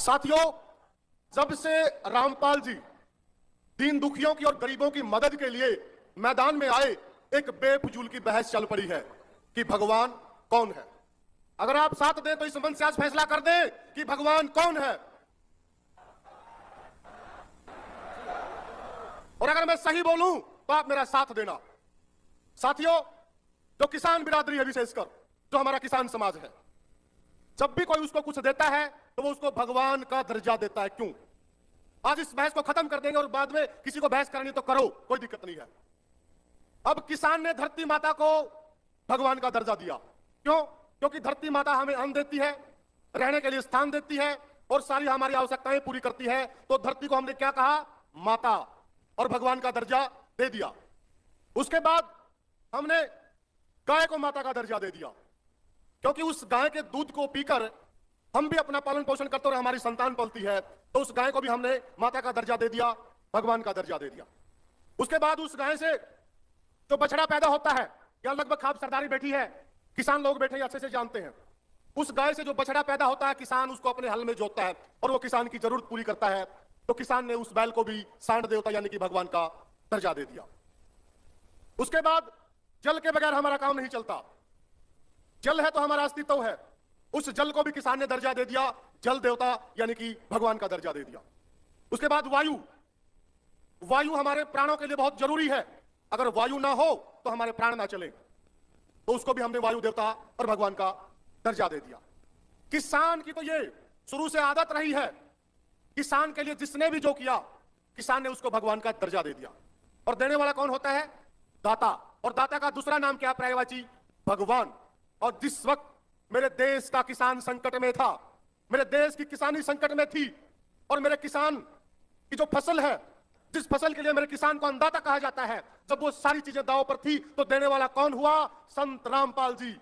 साथियों, जब से रामपाल जी दीन दुखियों की और गरीबों की मदद के लिए मैदान में आए, एक बेफजूल की बहस चल पड़ी है कि भगवान कौन है। अगर आप साथ दें तो इस मंच से आज फैसला कर दें कि भगवान कौन है, और अगर मैं सही बोलूं तो आप मेरा साथ देना। साथियों, जो किसान बिरादरी है, विशेषकर जो हमारा किसान समाज है, जब भी कोई उसको कुछ देता है तो वो उसको भगवान का दर्जा देता है। क्यों? आज इस बहस को खत्म कर देंगे और बाद में किसी को बहस करनी तो करो, कोई दिक्कत नहीं है। अब किसान ने धरती माता को भगवान का दर्जा दिया। क्यों? क्योंकि धरती माता हमें अन्न देती है, रहने के लिए स्थान देती है और सारी हमारी आवश्यकताएं पूरी करती है। तो धरती को हमने क्या कहा? माता, और भगवान का दर्जा दे दिया। उसके बाद हमने गाय को माता का दर्जा दे दिया, क्योंकि उस गाय के दूध को पीकर हम भी अपना पालन पोषण करते और हमारी संतान पलती है। तो उस गाय को भी हमने माता का दर्जा दे दिया, भगवान का दर्जा दे दिया। उसके बाद उस गाय से जो बछड़ा पैदा होता है, या लगभग खाप सरदारी बैठी है, किसान लोग बैठे अच्छे से जानते हैं, उस गाय से जो बछड़ा पैदा होता है, किसान उसको अपने हल में जोतता है और वो किसान की जरूरत पूरी करता है। तो किसान ने उस बैल को भी सांड देवता यानी कि भगवान का दर्जा दे दिया। उसके बाद जल के बगैर हमारा काम नहीं चलता। जल है तो हमारा अस्तित्व है। उस जल को भी किसान ने दर्जा दे दिया, जल देवता यानी कि भगवान का दर्जा दे दिया। उसके बाद वायु, वायु हमारे प्राणों के लिए बहुत जरूरी है। अगर वायु ना हो तो हमारे प्राण ना चले, तो उसको भी हमने वायु देवता और भगवान का दर्जा दे दिया। किसान की तो ये शुरू से आदत रही है, किसान के लिए जिसने भी जो किया, किसान ने उसको भगवान का दर्जा दे दिया। और देने वाला कौन होता है? दाता। और दाता का दूसरा नाम क्या? पर्यायवाची भगवान। और जिस वक्त मेरे देश का किसान संकट में था, मेरे देश की किसानी संकट में थी, और मेरे किसान की जो फसल है, जिस फसल के लिए मेरे किसान को अन्नदाता कहा जाता है, जब वो सारी चीजें दांव पर थी, तो देने वाला कौन हुआ? संत रामपाल जी।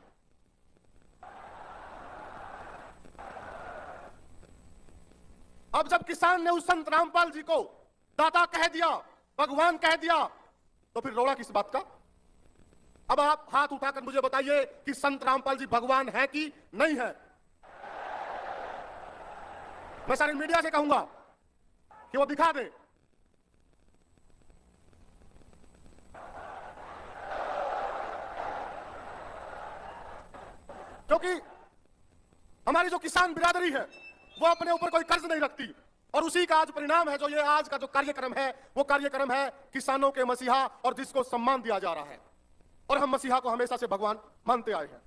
अब जब किसान ने उस संत रामपाल जी को दाता कह दिया, भगवान कह दिया, तो फिर रोड़ा किस बात का? अब आप हाथ उठाकर मुझे बताइए कि संत रामपाल जी भगवान है कि नहीं है? मैं सारी मीडिया से कहूंगा कि वो दिखा दें। क्योंकि हमारी जो किसान बिरादरी है वो अपने ऊपर कोई कर्ज नहीं रखती, और उसी का आज परिणाम है जो ये आज का जो कार्यक्रम है, वो कार्यक्रम है किसानों के मसीहा, और जिसको सम्मान दिया जा रहा है। और हम मसीहा को हमेशा से भगवान मानते आए हैं।